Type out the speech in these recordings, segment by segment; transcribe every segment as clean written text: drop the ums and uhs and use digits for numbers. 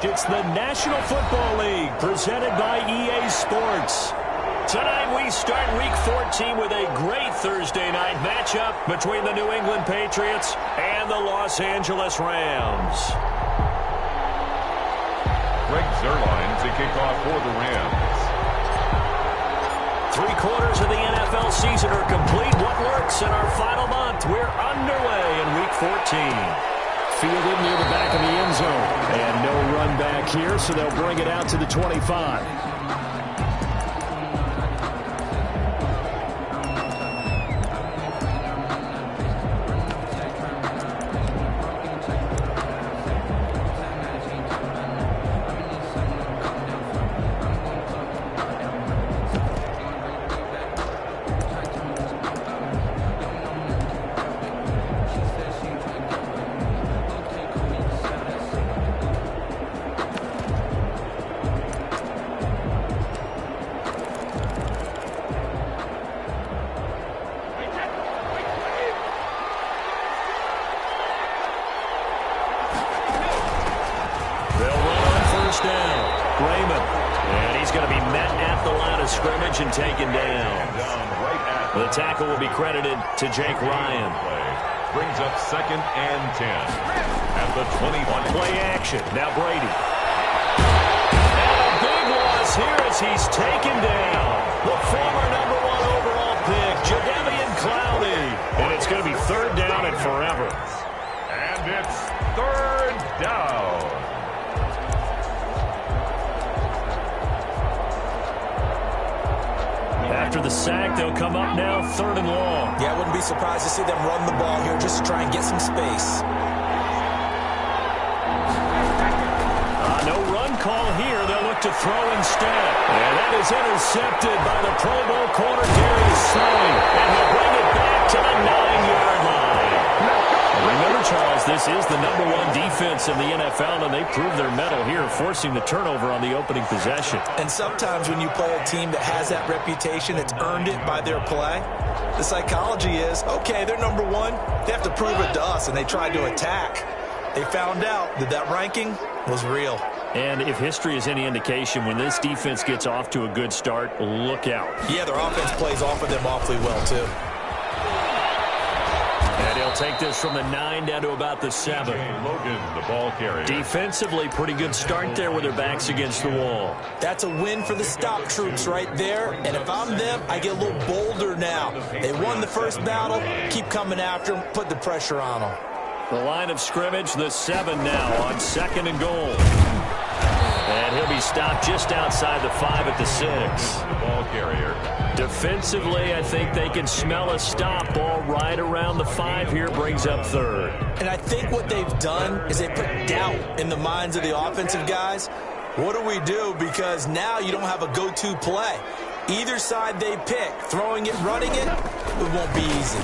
It's the National Football League presented by EA Sports. Tonight we start Week 14 with a great Thursday night matchup between the New England Patriots and the Los Angeles Rams. Greg Zuerlein to kick off for the Rams. 3 quarters of the NFL season are complete. What works in our final month? We're underway in Week 14. Fielded near the back of the end zone. And no run back here, so they'll bring it out to the 25. And taken down. The tackle will be credited to Jake Ryan. Brings up 2nd and 10 at the 21. Play action. Now Brady. And a big loss here as he's taken down. The former #1 overall pick, Jadeveon Clowney. And it's going to be 3rd down and forever. And it's 3rd down. After the sack, they'll come up now 3rd and long. Yeah, I wouldn't be surprised to see them run the ball here just to try and get some space. No run call here. They'll look to throw instead. And that is intercepted by the Pro Bowl corner, Darius Slay. And he'll bring it back to the 9-yard line. Remember, Charles, this is the #1 defense in the NFL, and they proved their mettle here, forcing the turnover on the opening possession. And sometimes when you play a team that has that reputation, that's earned it by their play, the psychology is, okay, they're #1. They have to prove it to us, and they tried to attack. They found out that that ranking was real. And if history is any indication, when this defense gets off to a good start, look out. Yeah, their offense plays off of them awfully well, too. And he'll take this from the 9 down to about the 7. Logan, the ball carrier. Defensively, pretty good start there with their backs against the wall. That's a win for the stop troops right there. And if I'm them, I get a little bolder now. They won the first battle. Keep coming after them. Put the pressure on them. The line of scrimmage, the 7 now on 2nd and goal. And he'll be stopped just outside the 5 at the 6. The ball carrier. Defensively, I think they can smell a stop. Ball right around the 5 here, brings up 3rd. And I think what they've done is they put doubt in the minds of the offensive guys. What do we do? Because now you don't have a go-to play. Either side they pick, throwing it, running it, it won't be easy.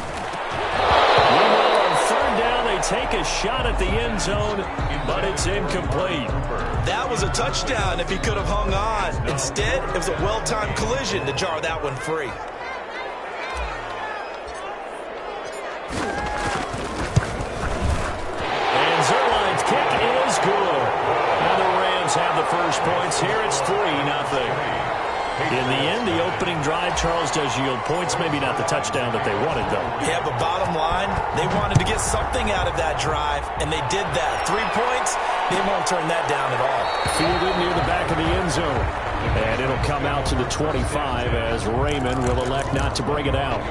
Meanwhile, on 3rd down, they take a shot at the end zone, but it's incomplete. That was a touchdown if he could have hung on. Instead, it was a well-timed collision to jar that one free. And Zuerlein's kick is good. Now the Rams have the first points here. It's 3-0. In the end, the opening drive, Charles, does yield points. Maybe not the touchdown that they wanted, though. Yeah, but bottom line, they wanted to get something out of that drive, and they did that. 3 points, they won't turn that down at all. Fielded near the back of the end zone. And it'll come out to the 25 as Raymond will elect not to bring it out.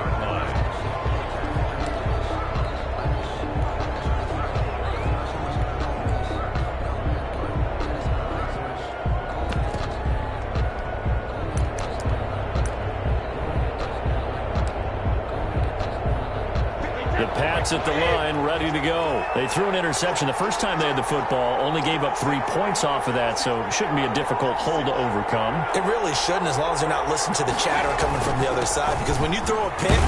Pats at the line, ready to go. They threw an interception the first time they had the football, only gave up 3 points off of that, so it shouldn't be a difficult hole to overcome. It really shouldn't, as long as you're not listening to the chatter coming from the other side, because when you throw a pick,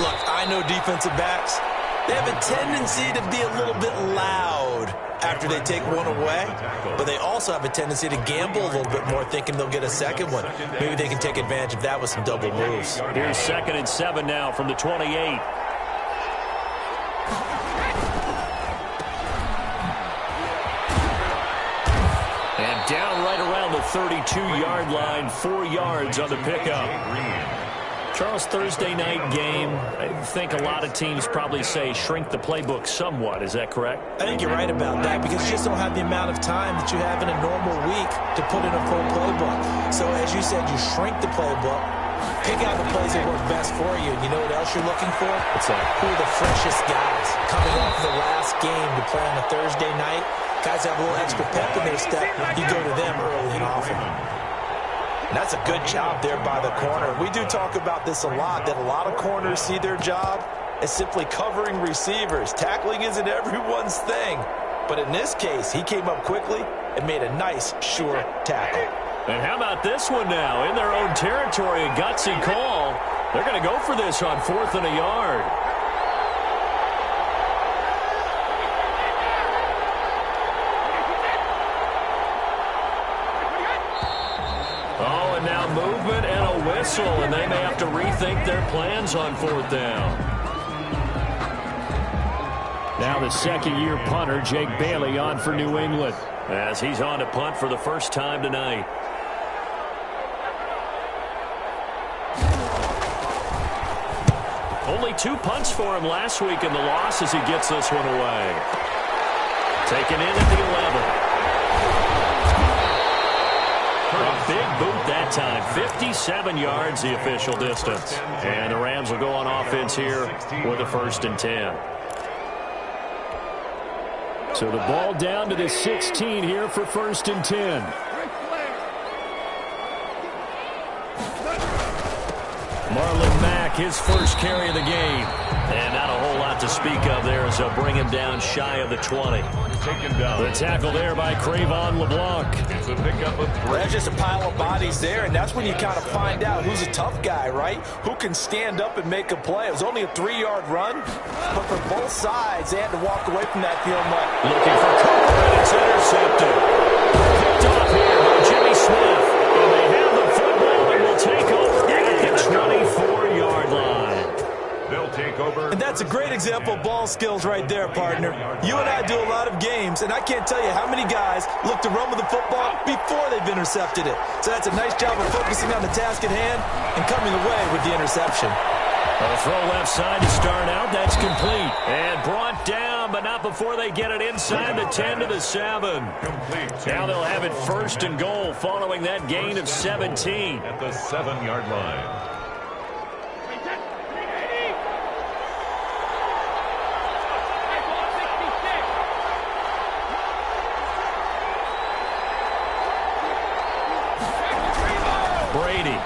look, I know defensive backs, they have a tendency to be a little bit loud after they take one away, but they also have a tendency to gamble a little bit more, thinking they'll get a second one. Maybe they can take advantage of that with some double moves. Here's 2nd and 7 now from the 28. the 32-yard line, 4 yards on the pickup. Charles, Thursday night game, I think a lot of teams probably say shrink the playbook somewhat. Is that correct? I think you're right about that because you just don't have the amount of time that you have in a normal week to put in a full playbook. So as you said, you shrink the playbook, pick out the plays that work best for you. And you know what else you're looking for? What's that? Who are the freshest guys coming off the last game to play on a Thursday night? Guys have a little extra pep in their step. You go to them early and often. And that's a good job there by the corner. We do talk about this a lot, that a lot of corners see their job as simply covering receivers. Tackling isn't everyone's thing. But in this case, he came up quickly and made a nice, sure tackle. And how about this one now? In their own territory, a gutsy call. They're going to go for this on 4th and a yard. Oh, and now movement and a whistle, and they may have to rethink their plans on 4th down. Now the second-year punter, Jake Bailey, on for New England, as he's on to punt for the first time tonight. Only 2 punts for him last week in the loss as he gets this one away. Taken in at the 11. A big boot that time. 57 yards the official distance. And the Rams will go on offense here with a 1st and 10. So the ball down to the 16 here for 1st and 10. Marlon Mack, his first carry of the game. And not a whole lot to speak of there as they'll bring him down shy of the 20. Taken down. The tackle there by Crayvon LeBlanc. It's a pickup of 3. That's just a pile of bodies there, and that's when you kind of find out who's a tough guy, right? Who can stand up and make a play. It was only a 3-yard run, but for both sides, they had to walk away from that feeling like... Looking for Cooper, and it's intercepted. Picked off here by Jimmy Smith. And they have the football and will take over at the 24-yard line. They'll take over. And that's a great example of ball skills right there, partner. You and I do a lot of games, and I can't tell you how many guys look to run with the football before they've intercepted it. So that's a nice job of focusing on the task at hand and coming away with the interception. A throw left side to start out. That's complete. And brought down, but not before they get it inside the 10 to the 7. Complete. Now they'll have it 1st and goal following that gain of 17. At the 7-yard line. Brady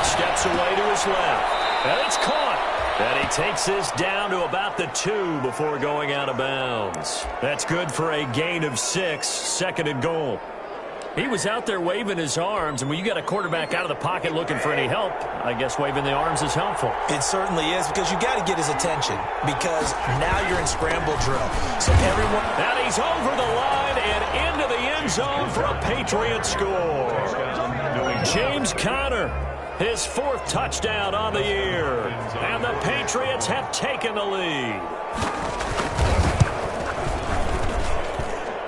steps away to his left. And it's caught. And he takes this down to about the 2 before going out of bounds. That's good for a gain of 6, 2nd and goal. He was out there waving his arms, and when you got a quarterback out of the pocket looking for any help, I guess waving the arms is helpful. It certainly is, because you got to get his attention, because now you're in scramble drill. So everyone... And he's over the line and into the end zone for a Patriot score. James Conner, his 4th touchdown on the year. And the Patriots have taken the lead.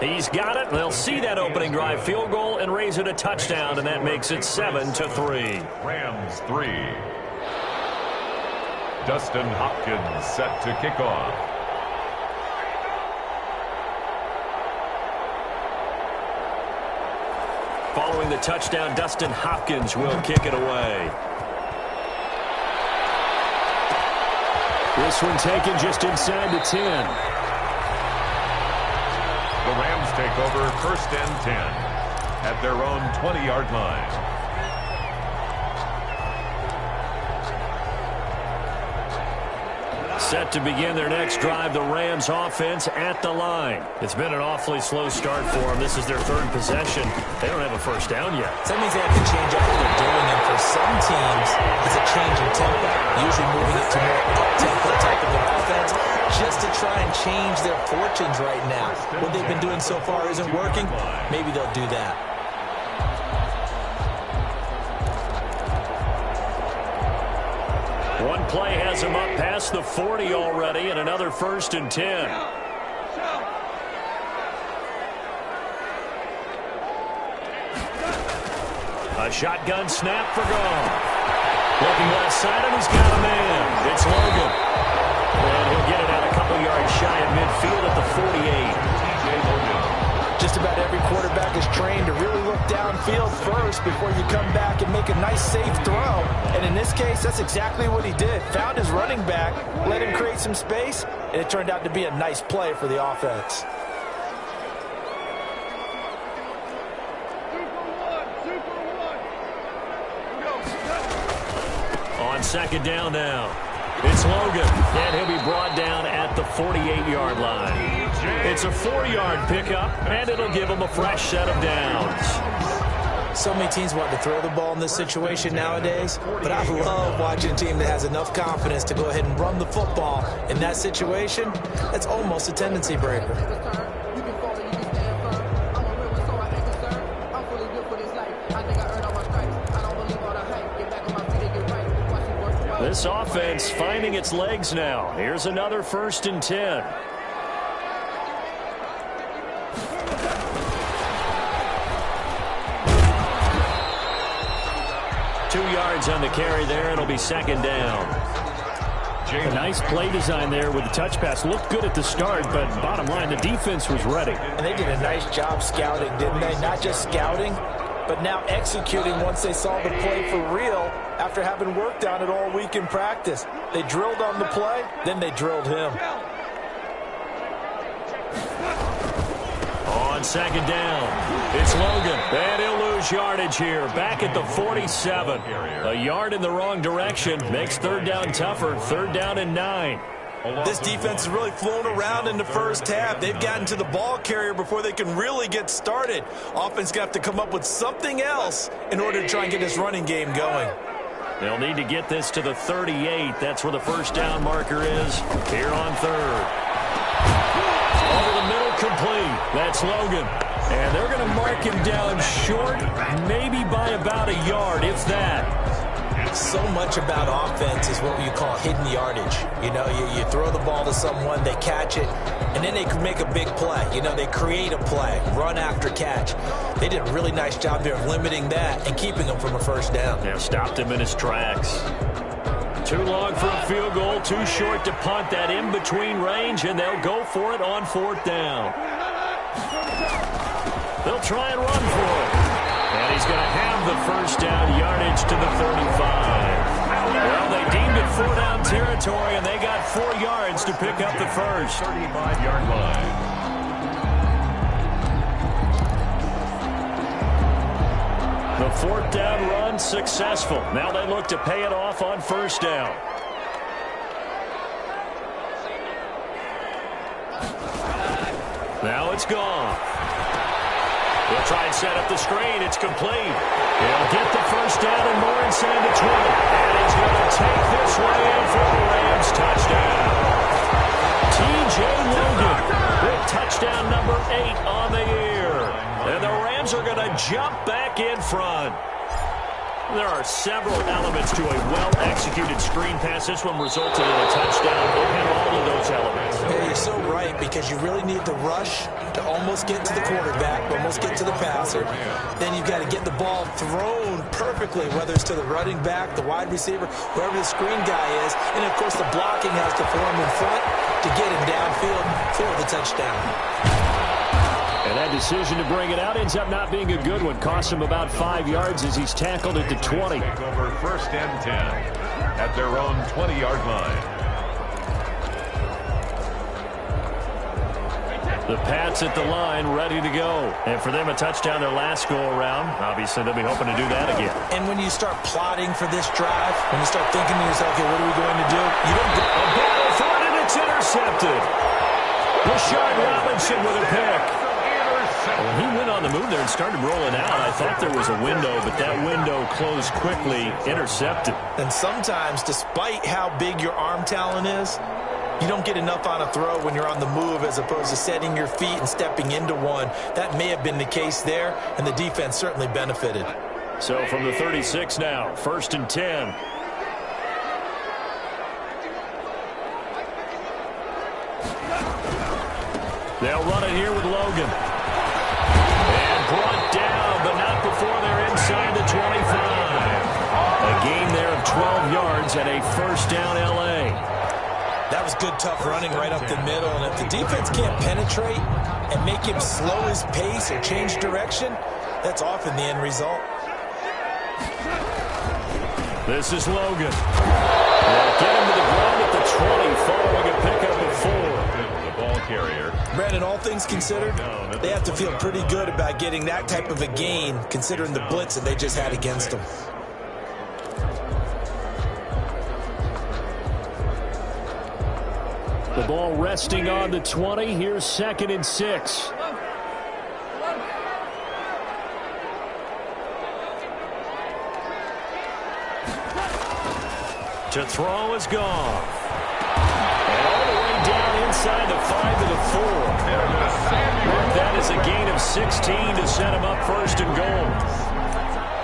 He's got it. They'll see that opening drive field goal and raise it a touchdown, and that makes it 7-3. Rams 3. Dustin Hopkins set to kick off. Following the touchdown, Dustin Hopkins will kick it away. This one taken just inside the 10. The Rams take over 1st and 10 at their own 20-yard line. Set to begin their next drive, the Rams offense at the line. It's been an awfully slow start for them. This is their 3rd possession. They don't have a 1st down yet. So that means they have to change up what they're doing, and for some teams, it's a change in tempo, usually moving it to more up-tempo type of an offense, just to try and change their fortunes right now. What they've been doing so far isn't working. Maybe they'll do that. One play has him up past the 40 already, and another 1st and 10. A shotgun snap for Goff. Looking left side, and he's got a man. It's Logan. And he'll get it out a couple yards shy of midfield at the 48. Just about every quarterback is trained to really look downfield first before you come back and make a nice, safe throw. And in this case, that's exactly what he did. Found his running back, let him create some space, and it turned out to be a nice play for the offense. On second down now, it's Logan, and he'll be brought down at the 48-yard line. It's a 4-yard pickup, and it'll give him a fresh set of downs. So many teams want to throw the ball in this situation nowadays, but I love watching a team that has enough confidence to go ahead and run the football. In that situation, that's almost a tendency breaker. This offense finding its legs now. Here's another 1st and 10. Two yards on the carry there. It'll be second down. A nice play design there with the touch pass. Looked good at the start, but bottom line, the defense was ready. And they did a nice job scouting, didn't they? Not just scouting, but now executing once they saw the play for real after having worked on it all week in practice. They drilled on the play, then they drilled him. On second down, it's Logan, and he'll lose yardage here, back at the 47. A yard in the wrong direction makes third down tougher, 3rd down and 9. This defense has really flown around in the first half. They've gotten to the ball carrier before they can really get started. Offense got to come up with something else in order to try and get this running game going. They'll need to get this to the 38. That's where the first down marker is here on 3rd. Over the middle, complete. That's Logan. And they're going to mark him down short, maybe by about a yard, if that. So much about offense is what you call hidden yardage. You know, you throw the ball to someone, they catch it, and then they can make a big play. You know, they create a play, run after catch. They did a really nice job there of limiting that and keeping him from a first down. Yeah, stopped him in his tracks. Too long for a field goal, too short to punt that in-between range, and they'll go for it on 4th down. They'll try and run for it. And he's going to have the first down yardage to the 35. Well, they deemed it 4-down territory, and they got 4 yards to pick up the first. 35-yard line. The 4th down run successful. Now they look to pay it off on 1st down. Now it's gone. He'll try and set up the screen. It's complete. He'll get the first down and more inside the 20. And he's going to take this one in for the Rams touchdown. T.J. Logan with touchdown number 8 on the year. And the Rams are going to jump back in front. There are several elements to a well-executed screen pass. This one resulted in a touchdown. We'll have all of those elements. Yeah, you're so right, because you really need the rush to almost get to the quarterback, almost get to the passer. Then you've got to get the ball thrown perfectly, whether it's to the running back, the wide receiver, whoever the screen guy is. And, of course, the blocking has to form in front to get him downfield for the touchdown. And that decision to bring it out ends up not being a good one. Costs him about 5 yards as he's tackled at the 20. Take over 1st and 10 at their own 20-yard line. The Pats at the line, ready to go. And for them, a touchdown their last go-around. Obviously, they'll be hoping to do that again. And when you start plotting for this drive, when you start thinking to yourself, okay, what are we going to do? You don't go. A battle for it, and it's intercepted. Rashard Robinson with a pick. When he went on the move there and started rolling out, I thought there was a window, but that window closed quickly, intercepted. And sometimes, despite how big your arm talent is, you don't get enough on a throw when you're on the move as opposed to setting your feet and stepping into one. That may have been the case there, and the defense certainly benefited. So from the 36 now, 1st and 10. They'll run it here with Logan. And brought down, but not before they're inside the A gain there of 12 yards and a first down L.A. That was good, tough running right up the middle. And if the defense can't penetrate and make him slow his pace or change direction, that's often the end result. This is Logan. They'll get him to the ground at the 20, following a pickup of 4. The ball carrier. Brandon, all things considered, they have to feel pretty good about getting that type of a gain, considering the blitz that they just had against them. The ball resting on the 20. Here's 2nd and 6. To throw is Goff. And all the way down inside the 5 to the 4. That is a gain of 16 to set him up 1st and goal.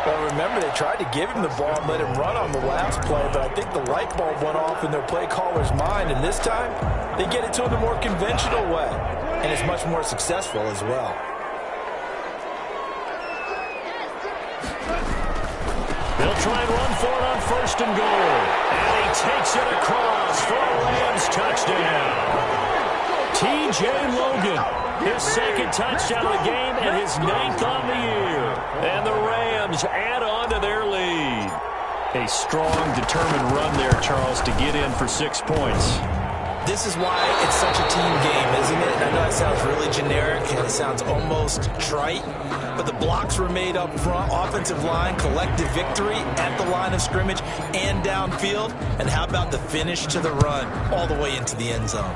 Well, remember, they tried to give him the ball and let him run on the last play, but I think the light bulb went off in their play caller's mind, and this time they get it to him the more conventional way, and it's much more successful as well. They'll try and run for it on 1st and goal. And he takes it across for a Rams touchdown. T.J. Logan, his 2nd touchdown of the game and his 9th on the year. And the Rams add on to their lead. A strong, determined run there, Charles, to get in for 6 points. This is why it's such a team game, isn't it? I know it sounds really generic and it sounds almost trite, but the blocks were made up front, offensive line, collective victory at the line of scrimmage and downfield. And how about the finish to the run all the way into the end zone?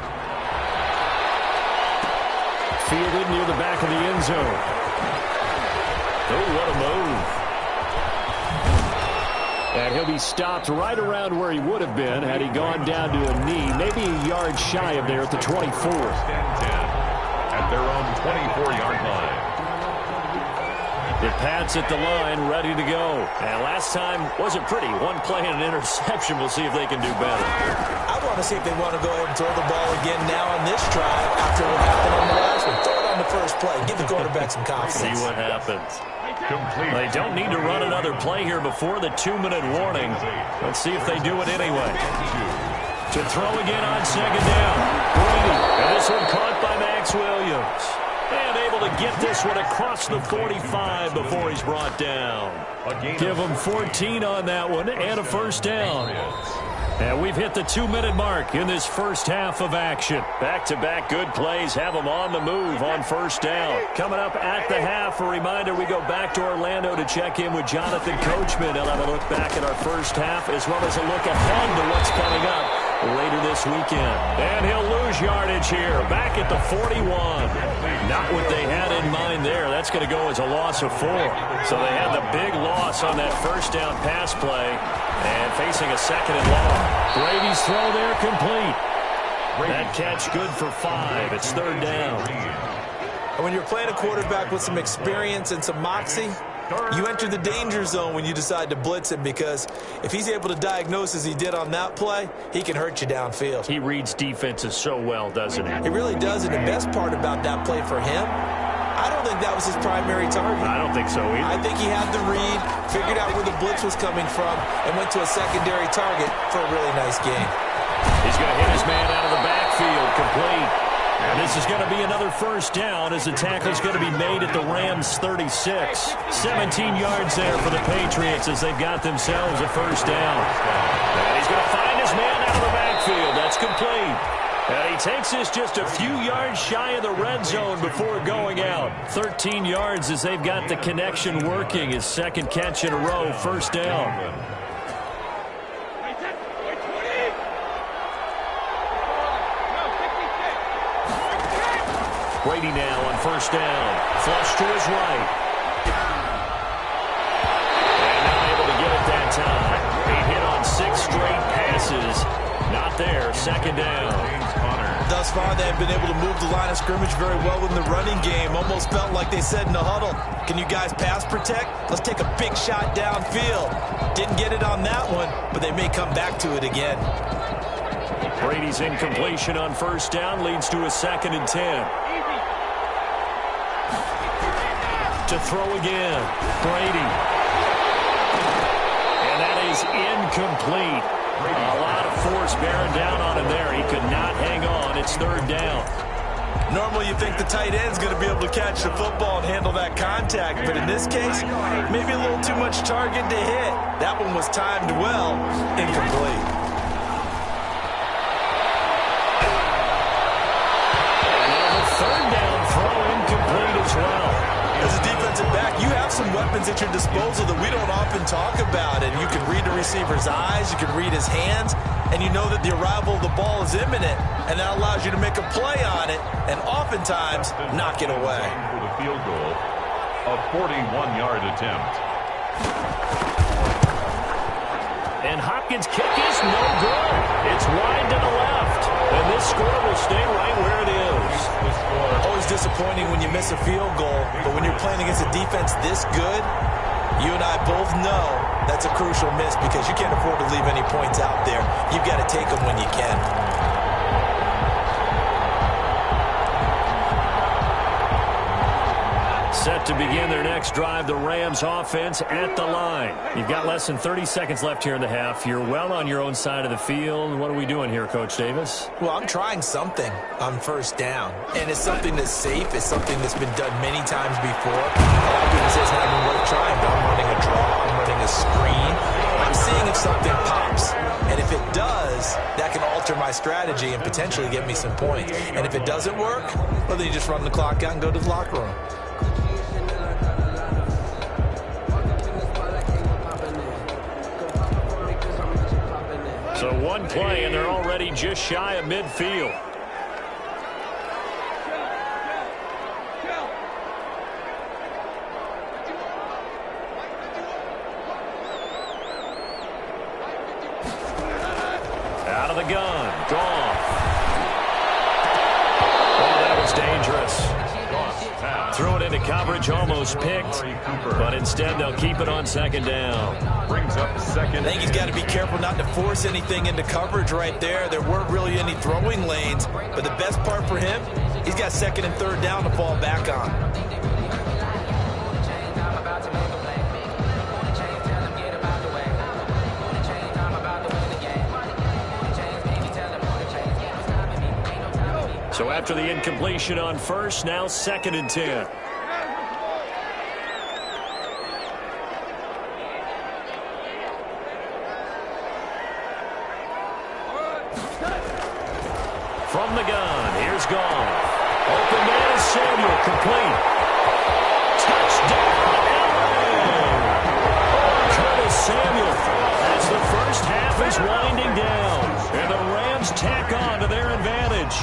Fielded near the back of the end zone. Oh, what a move. And he'll be stopped right around where he would have been had he gone down to a knee, maybe a yard shy of there at the 24. 1st and 10 at their own 24-yard line. The Pats at the line, ready to go. And last time wasn't pretty. One play and an interception. We'll see if they can do better. I want to see if they want to go ahead and throw the ball again now on this drive after what happened on the last one. Throw it on the first play. Give the quarterback some confidence. See what happens. Complete. They don't need to run another play here before the 2-minute warning. Let's see if they do it anyway. To throw again on 2nd down. Brady. And this one caught by Max Williams. And able to get this one across the 45 before he's brought down. Give him 14 on that one and a 1st down. And we've hit the 2-minute mark in this first half of action. Back-to-back good plays have them on the move on 1st down. Coming up at the half, a reminder, we go back to Orlando to check in with Jonathan Coachman. He'll have a look back at our first half as well as a look ahead to what's coming up later this weekend. And he'll lose yardage here, back at the 41. Not what they had in mind there. That's going to go as a loss of 4. So they had the big loss on that 1st down pass play and facing a 2nd and long. Brady's throw there complete. That catch good for 5. It's 3rd down. And when you're playing a quarterback with some experience and some moxie, you enter the danger zone when you decide to blitz him, because if he's able to diagnose as he did on that play, he can hurt you downfield. He reads defenses so well, doesn't he? He really does, and the best part about that play for him, I don't think that was his primary target. I don't think so either. I think he had the read, figured out where the blitz was coming from, and went to a secondary target for a really nice gain. He's going to hit his man out of the backfield, complete. And this is going to be another 1st down as the tackle's going to be made at the Rams' 36. 17 yards there for the Patriots as they've got themselves a 1st down. And he's going to find his man out of the backfield. That's complete. And he takes this just a few yards shy of the red zone before going out. 13 yards as they've got the connection working. His 2nd catch in a row, 1st down. Brady now on 1st down. Flush to his right. And not able to get it that time. He hit on 6 straight passes. Not there. 2nd down. Thus far, they have been able to move the line of scrimmage very well in the running game. Almost felt like they said in the huddle, can you guys pass protect? Let's take a big shot downfield. Didn't get it on that one, but they may come back to it again. Brady's incompletion on 1st down leads to a 2nd and 10. To throw again. Brady. is incomplete. A lot of force bearing down on him there. He could not hang on. It's third down. Normally you think the tight end's going to be able to catch the football and handle that contact, but in this case, maybe a little too much target to hit. That one was timed well, incomplete. And on the third down throw, incomplete as well. As a defensive back, you have some weapons at your disposal that we don't often talk about, and you can read the receiver's eyes, you can read his hands, and you know that the arrival of the ball is imminent, and that allows you to make a play on it, and oftentimes knock it away. For the field goal, a 41-yard attempt. And Hopkins' kick is no good. It's wide to the left. And this score will stay right where it is. Always disappointing when you miss a field goal, but when you're playing against a defense this good, you and I both know that's a crucial miss because you can't afford to leave any points out there. You've got to take them when you can. Set to begin their next drive, the Rams offense at the line. You've got less than 30 seconds left here in the half. You're well on your own side of the field. What are we doing here, Coach Davis? Well, I'm trying something on first down, and it's something that's safe. It's something that's been done many times before. A lot of people say it's not even worth trying, but I'm running a draw. I'm running a screen. I'm seeing if something pops, and if it does, that can alter my strategy and potentially get me some points. And if it doesn't work, well, then you just run the clock out and go to the locker room. So one play, and they're already just shy of midfield. Out of the gun. Gone. Oh, that was dangerous. Throw it into coverage, almost picked, but instead they'll keep it on second down. Brings up second. I think he's got to be careful not to force anything into coverage right there. There weren't really any throwing lanes, but the best part for him, he's got second and third down to fall back on. So after the incompletion on first, now second and 10. From the gun, here's Goff. Open man is Samuel, complete. Touchdown, LA! Curtis Samuel, as the first half is winding down, and the Rams tack on to their advantage.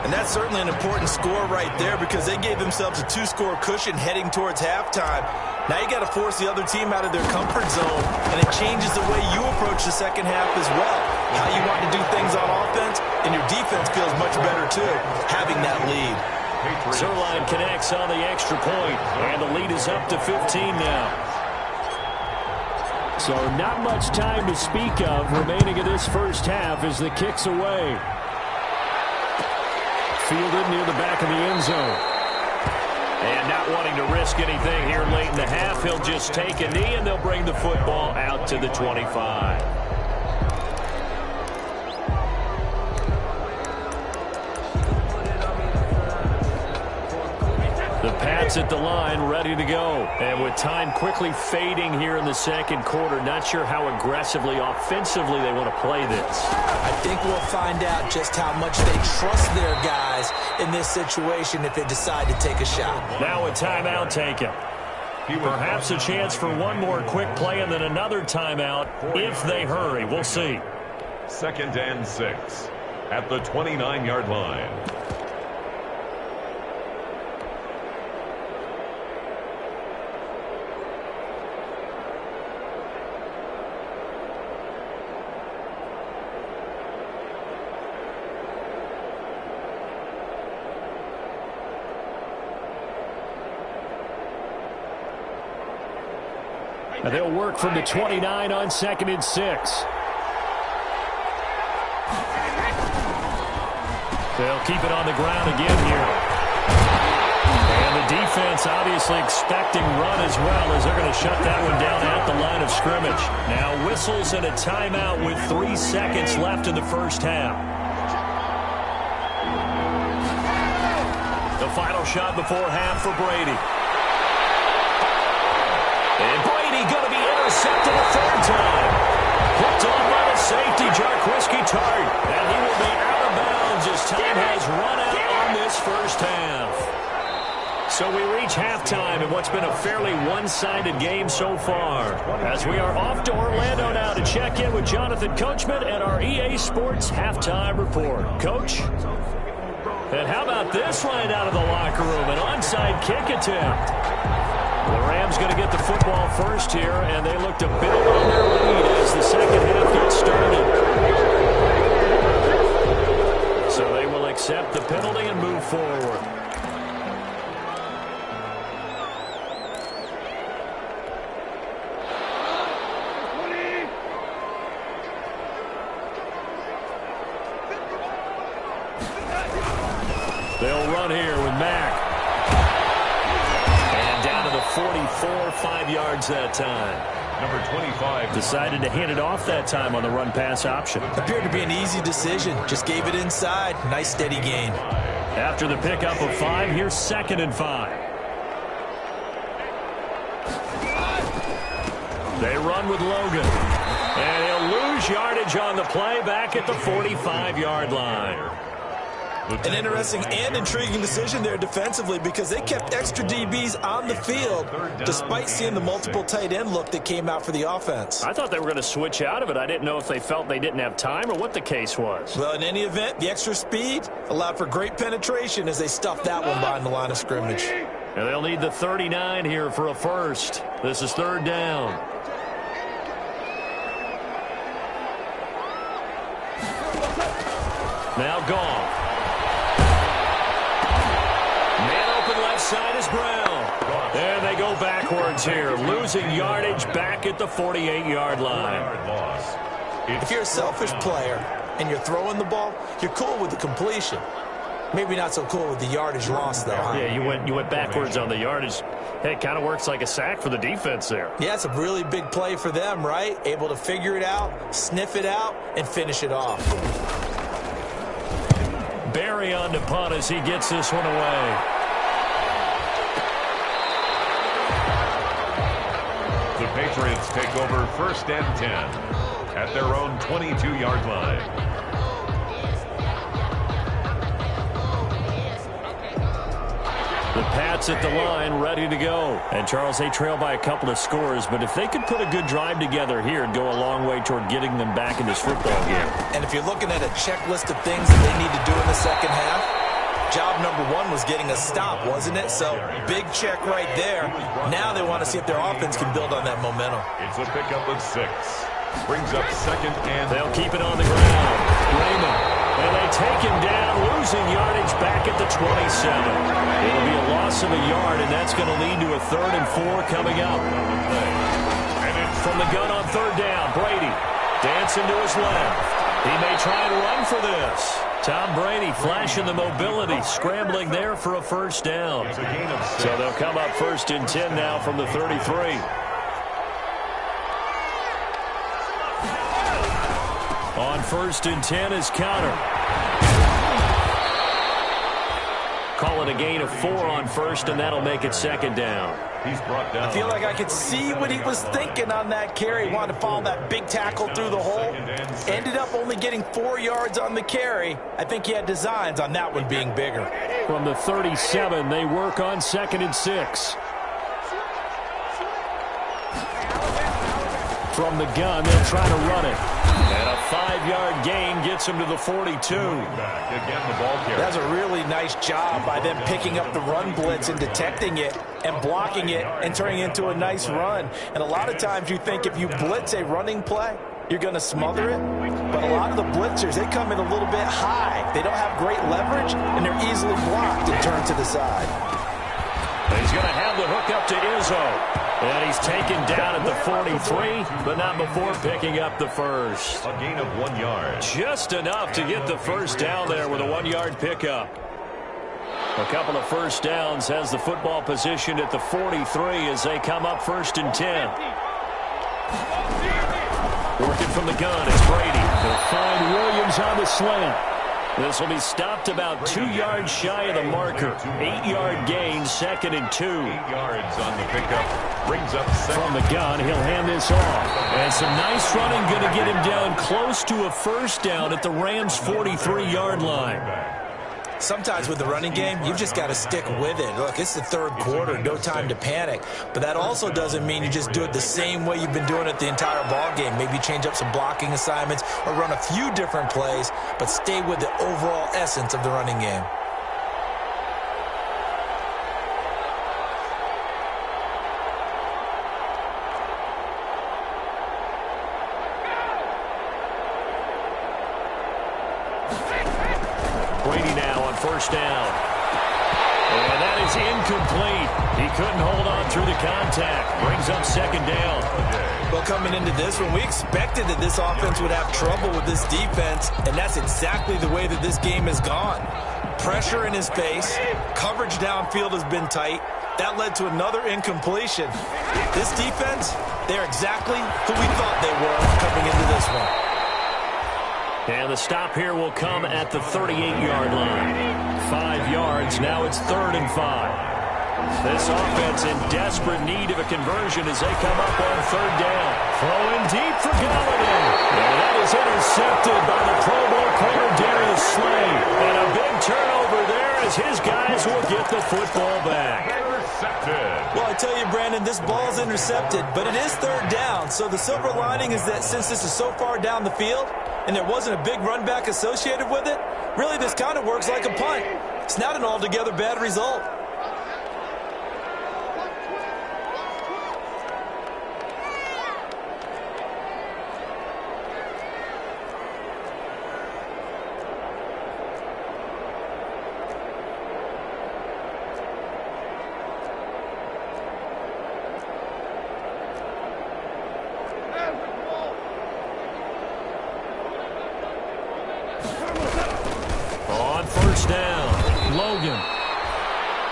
And that's certainly an important score right there because they gave themselves a 2-score cushion heading towards halftime. Now you got to force the other team out of their comfort zone, and it changes the way you approach the second half as well. How you want to do things on offense, and your defense feels much better too, having that lead. Zerline connects on the extra point, and the lead is up to 15 now. So not much time to speak of remaining in this first half as the kick's away. Fielded near the back of the end zone. And not wanting to risk anything here late in the half, he'll just take a knee, and they'll bring the football out to the 25. The Pats at the line, ready to go. And with time quickly fading here in the second quarter, not sure how aggressively, offensively they want to play this. I think we'll find out just how much they trust their guys in this situation if they decide to take a shot. Now a timeout taken. Perhaps a chance for one more quick play and then another timeout if they hurry. We'll see. 2nd and 6 at the 29-yard line. Now they'll work from the 29 on 2nd and 6. They'll keep it on the ground again here. And the defense defense obviously expecting run as well, as they're going to shut that one down at the line of scrimmage. Now whistles and a timeout with 3 seconds left in the first half. The final shot before half for Brady. And Brady going to be intercepted a third time. Hooked on by the safety, Jarquiski Tart. And he will be out of bounds as time has run out on this first half. So we reach halftime in what's been a fairly one-sided game so far, as we are off to Orlando now to check in with Jonathan Coachman and our EA Sports Halftime Report. Coach? And how about this line out of the locker room? An onside kick attempt. The Rams going to get the football first here, and they look to build on their lead as the second half gets started. So they will accept the penalty and move forward. They'll run here with Mack. And down to the 44, 5 yards that time. Number 25. Decided to hand it off that time on the run-pass option. Appeared to be an easy decision. Just gave it inside. Nice, steady gain. After the pickup of 5, here's 2nd and 5. They run with Logan. And he'll lose yardage on the play back at the 45-yard line. An interesting and intriguing decision there defensively, because they kept extra DBs on the field despite seeing the multiple tight end look that came out for the offense. I thought they were going to switch out of it. I didn't know if they felt they didn't have time or what the case was. Well, in any event, the extra speed allowed for great penetration as they stuffed that one behind the line of scrimmage. And they'll need the 39 here for a first. This is 3rd down. Now gone. Side is Brown. And they go backwards here, losing yardage back at the 48-yard line. If you're a selfish player and you're throwing the ball, you're cool with the completion. Maybe not so cool with the yardage loss, though. Huh? Yeah, you went backwards on the yardage. Hey, it kind of works like a sack for the defense there. Yeah, it's a really big play for them, right? Able to figure it out, sniff it out, and finish it off. Barry on to punt as he gets this one away. The Patriots take over 1st and 10 at their own 22-yard line. The Pats at the line, ready to go. And, Charles, they trail by a couple of scores, but if they could put a good drive together here, it'd go a long way toward getting them back in this football game. And if you're looking at a checklist of things that they need to do in the second half, job number 1 was getting a stop, wasn't it? So, big check right there. Now they want to see if their offense can build on that momentum. It's a pickup of 6. Brings up 2nd and... They'll keep it on the ground. Raymond. And they take him down, losing yardage back at the 27. It'll be a loss of a yard, and that's going to lead to a 3rd and 4 coming up. And it's from the gun on 3rd down. Brady dancing to his left. He may try and run for this. Tom Brady flashing the mobility, scrambling there for a 1st down. So they'll come up 1st and 10 now from the 33. On 1st and 10 is Counter. Call it a gain of 4 on 1st, and that'll make it 2nd down. He's brought down. I feel like I could see what he was thinking on that carry. He wanted to follow that big tackle through the hole. Ended up only getting 4 yards on the carry. I think he had designs on that one being bigger. From the 37, they work on 2nd and 6. From the gun, they'll try to run it. And a 5-yard gain gets him to the 42. Again, the ball carrier. That's a really nice job by them picking up the run blitz and detecting it and blocking it and turning it into a nice run. And a lot of times you think if you blitz a running play, you're going to smother it. But a lot of the blitzers, they come in a little bit high. They don't have great leverage, and they're easily blocked and turned to the side. He's going to have the hook up to Izzo. And he's taken down at the 43, but not before picking up the 1st. A gain of 1 yard. Just enough to get the 1st down there with a 1-yard pickup. A couple of first downs has the football positioned at the 43 as they come up 1st and 10. Working from the gun, it's Brady. They'll find Williams on the slant. This will be stopped about 2 yards shy of the marker. 8-yard gain, 2nd and 2. 8 yards on the pickup. Brings up second. From the gun, he'll hand this off. And some nice running going to get him down close to a first down at the Rams' 43-yard line. Sometimes with the running game, you've just got to stick with it. Look, it's the 3rd quarter, no time to panic. But that also doesn't mean you just do it the same way you've been doing it the entire ball game. Maybe change up some blocking assignments or run a few different plays, but stay with the overall essence of the running game. Brady now on 1st down. And that is incomplete. He couldn't hold on through the contact. Brings up 2nd down. Well, coming into this one, we expected that this offense would have trouble with this defense, and that's exactly the way that this game has gone. Pressure in his face. Coverage downfield has been tight. That led to another incompletion. This defense, they're exactly who we thought they were coming into this one. And the stop here will come at the 38-yard line. 5 yards, now it's 3rd and 5. This offense in desperate need of a conversion as they come up on 3rd down. Throwing deep for Galladay. And that is intercepted by the Pro Bowl corner Darius Slay. And a big turnover there as his guys will get the football back. Well, I tell you, Brandon, this ball's intercepted, but it is 3rd down. So the silver lining is that since this is so far down the field and there wasn't a big run back associated with it, really this kind of works like a punt. It's not an altogether bad result.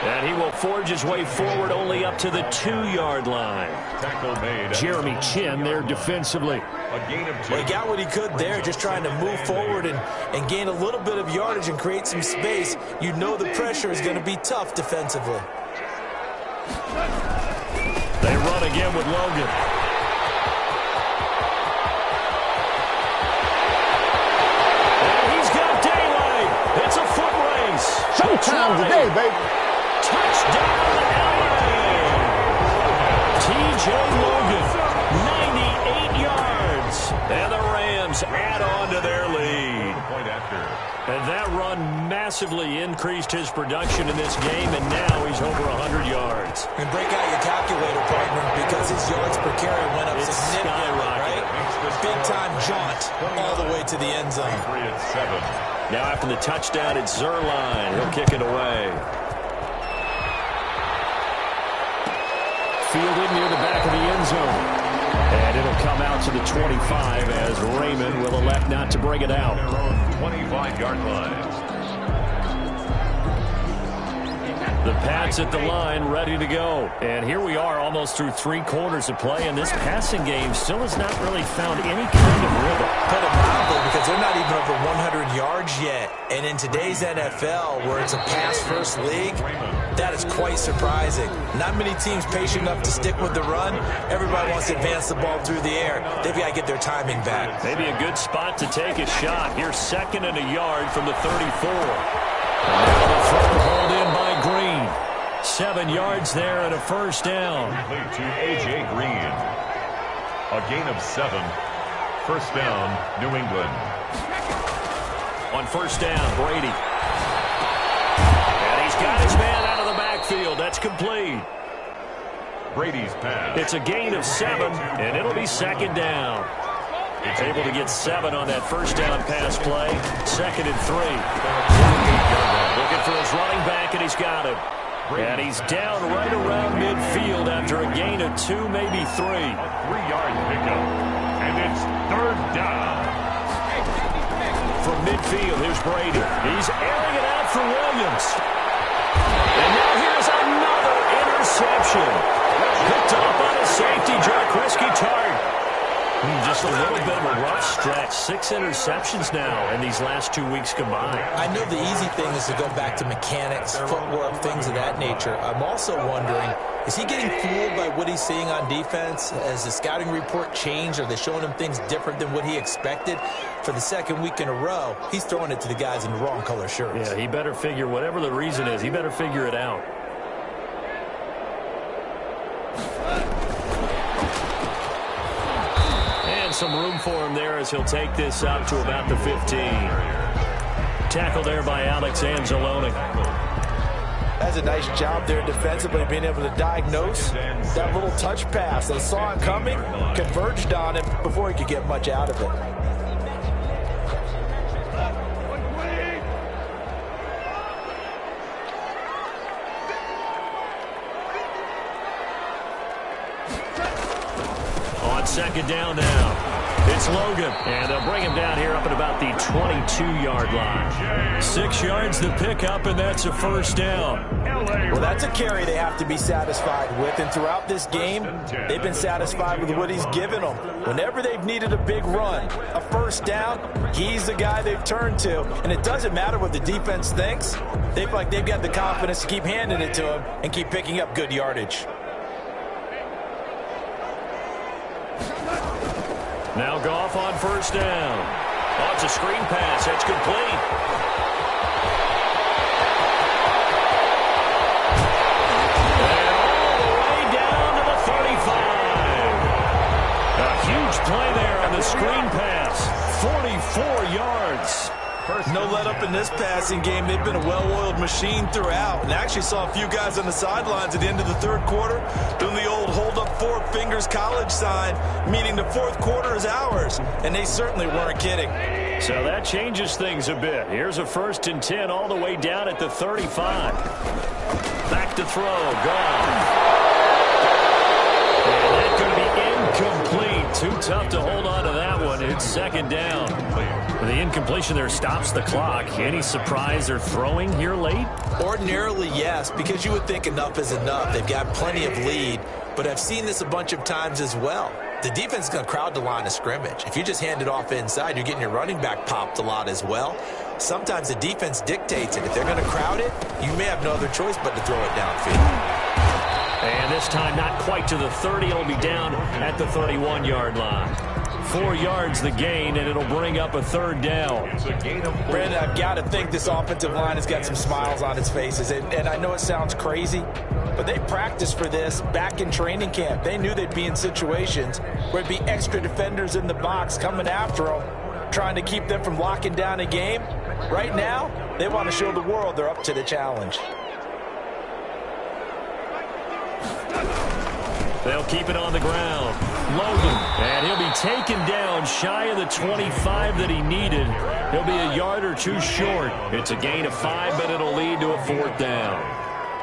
And he will forge his way forward only up to the 2-yard line. Tackle made. Jeremy Chin there defensively. A gain of 2. Well, he got what he could there, just trying to move forward and gain a little bit of yardage and create some space. You know the pressure is going to be tough defensively. They run again with Logan. And he's got daylight. It's a foot race. Showtime today, baby. Touchdown, LA! T.J. Logan, 98 yards. And the Rams add on to their lead. Point after. And that run massively increased his production in this game, and now he's over 100 yards. And break out your calculator, partner, because his yards per carry went up significantly, right? Big-time jaunt all the way to the end zone. 3 and 7. Now after the touchdown, it's Zerline. He'll kick it away. Fielded near the back of the end zone. And it'll come out to the 25 as Raymond will elect not to bring it out. Their own 25-yard line. The Pats at the line, ready to go. And here we are almost through 3 quarters of play, and this passing game still has not really found any kind of rhythm. Put it mildly, because they're not even over 100 yards yet. And in today's NFL, where it's a pass-first league, that is quite surprising. Not many teams patient enough to stick with the run. Everybody wants to advance the ball through the air. They've got to get their timing back. Maybe a good spot to take a shot. Here's 2nd and a yard from the 34. And now the throw hauled in by Green. 7 yards there and a first down. Complete to A.J. Green. A gain of 7. First down, New England. On first down, Brady. And he's got his man out of the backfield. That's complete. Brady's pass. It's a gain of 7, and it'll be 2nd down. It's able to get 7 on that first down pass play. 2nd and 3. Looking for his running back, and he's got him. And he's down right around midfield after a gain of 2, maybe 3. A 3-yard pickup. And it's 3rd down. From midfield, here's Brady. He's airing it out for Williams. And now here's another interception. Picked off by the safety, Jarkowski Tart. Just a little bit of a rough stretch. 6 interceptions now in these last 2 weeks combined. I know the easy thing is to go back to mechanics, footwork, things of that nature. I'm also wondering, is he getting fooled by what he's seeing on defense? Has the scouting report changed? Are they showing him things different than what he expected? For the second week in a row, he's throwing it to the guys in the wrong color shirts. Yeah, he better figure, whatever the reason is, he better figure it out. Some room for him there as he'll take this up to about the 15. Tackle there by Alex Anzalone. That's a nice job there defensively, being able to diagnose that little touch pass. They saw it coming, converged on him before he could get much out of it. On second down now. It's Logan, and they'll bring him down here up at about the 22-yard line. 6 yards the pickup, and that's a first down. Well, that's a carry they have to be satisfied with, and throughout this game, they've been satisfied with what he's given them. Whenever they've needed a big run, a first down, he's the guy they've turned to, and it doesn't matter what the defense thinks. They feel like they've got the confidence to keep handing it to him and keep picking up good yardage. Now Goff on first down. Oh, it's a screen pass. That's complete. And all the way down to the 35. A huge play there on the screen pass. 44 yards. No let up in this passing game. They've been a well-oiled machine throughout. And I actually saw a few guys on the sidelines at the end of the third quarter doing the old hold up 4 fingers college sign, meaning the fourth quarter is ours. And they certainly weren't kidding. So that changes things a bit. Here's a 1st and 10 all the way down at the 35. Back to throw. Gone. And that's going to be incomplete. Too tough to hold on to that one. It's second down. The incompletion there stops the clock. Any surprise they're throwing here late? Ordinarily, yes, because you would think enough is enough. They've got plenty of lead, but I've seen this a bunch of times as well. The defense is going to crowd the line of scrimmage. If you just hand it off inside, you're getting your running back popped a lot as well. Sometimes the defense dictates it. If they're going to crowd it, you may have no other choice but to throw it downfield. And this time not quite to the 30. It'll be down at the 31-yard line. 4 yards the gain, and it'll bring up a third down. Brandon, I've got to think this offensive line has got some smiles on its faces. And I know it sounds crazy, but they practiced for this back in training camp. They knew they'd be in situations where it'd be extra defenders in the box coming after them, trying to keep them from locking down a game. Right now, they want to show the world they're up to the challenge. They'll keep it on the ground. Logan, and he'll be taken down shy of the 25 that he needed. He'll be a yard or two short. It's a gain of 5, but it'll lead to a 4th down.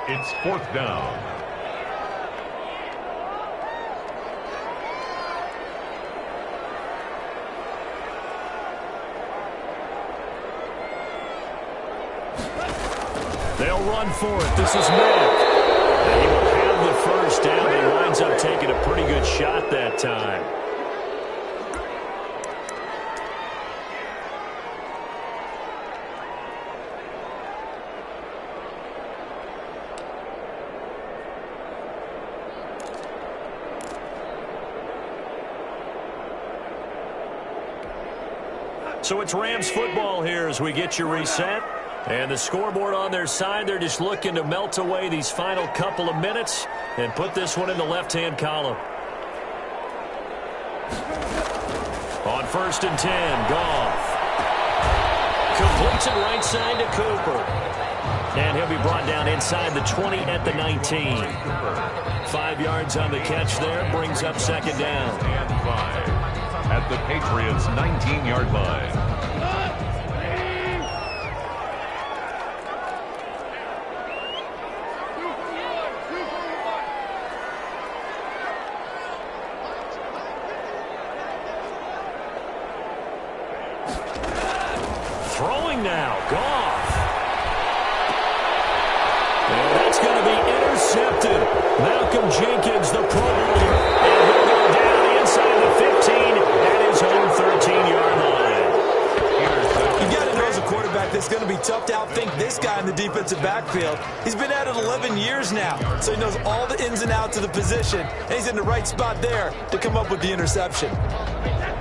It's 4th down. They'll run for it. This is Mack. And he will have the first down, but he winds up taking a pretty good shot that time. So it's Rams football here as we get you reset. And the scoreboard on their side, they're just looking to melt away these final couple of minutes and put this one in the left-hand column. On 1st and 10, Goff. Completes it right side to Cooper. And he'll be brought down inside the 20 at the 19. 5 yards on the catch there, brings up second down. And 5 at the Patriots' 19-yard line. Throwing now, Goff. Jenkins, the Pro Bowler, and he'll go down inside the 15 at his own 13-yard line. You got to know as a quarterback that's going to be tough to outthink this guy in the defensive backfield. He's been at it 11 years now, so he knows all the ins and outs of the position, and he's in the right spot there to come up with the interception.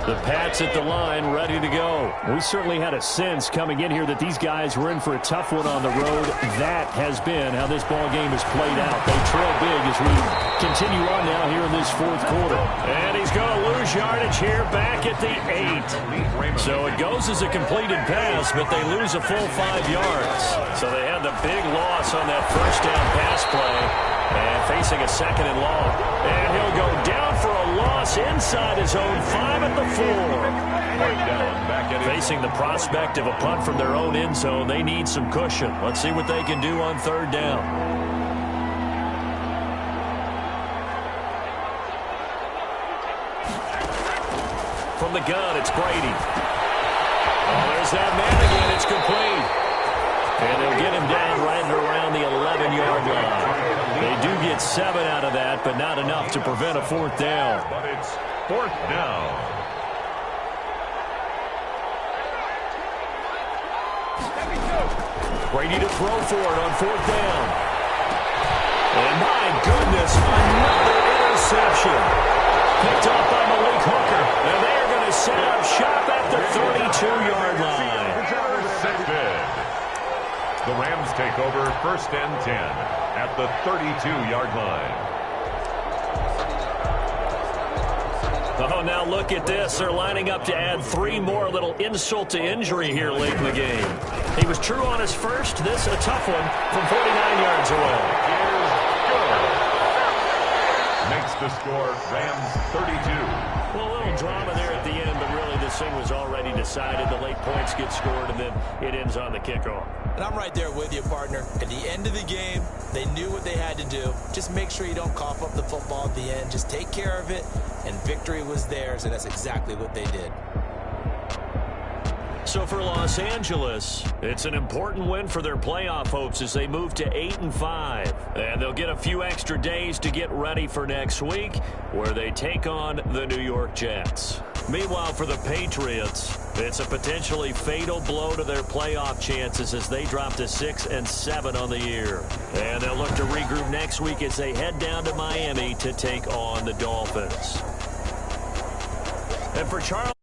The Pats at the line, ready to go. We certainly had a sense coming in here that these guys were in for a tough one on the road. That has been how this ball game has played out. They trail big as we continue on now here in this fourth quarter. And he's going to lose yardage here back at the 8. So it goes as a completed pass, but they lose a full 5 yards. So they had the big loss on that first down pass play. And facing a second and long. And he'll go down for a loss inside his own 5 at the 4. Facing the prospect of a punt from their own end zone, they need some cushion. Let's see what they can do on third down. From the gun, it's Brady. Oh, there's that man again. It's complete. And they'll get him down right around the 11-yard line. They do get 7 out of that, but not enough to prevent a fourth down. But it's fourth down. Brady to throw for it on fourth down. And my goodness, another interception. Picked up by Malik Hooker. And they are going to set up shop at the 32-yard line. The Rams take over first and 10 at the 32-yard line. Oh, now look at this. They're lining up to add 3 more. A little insult to injury here late in the game. He was true on his first. This a tough one from 49 yards away. Makes the score Rams 32. Well, a little drama there at the end, but really this thing was already decided. The late points get scored, and then it ends on the kickoff. And I'm right there with you, partner. At the end of the game, they knew what they had to do. Just make sure you don't cough up the football at the end. Just take care of it, and victory was theirs, and that's exactly what they did. So for Los Angeles, it's an important win for their playoff hopes as they move to 8-5. And they'll get a few extra days to get ready for next week, where they take on the New York Jets. Meanwhile, for the Patriots, it's a potentially fatal blow to their playoff chances as they drop to 6-7 on the year. And they'll look to regroup next week as they head down to Miami to take on the Dolphins. And for Charles...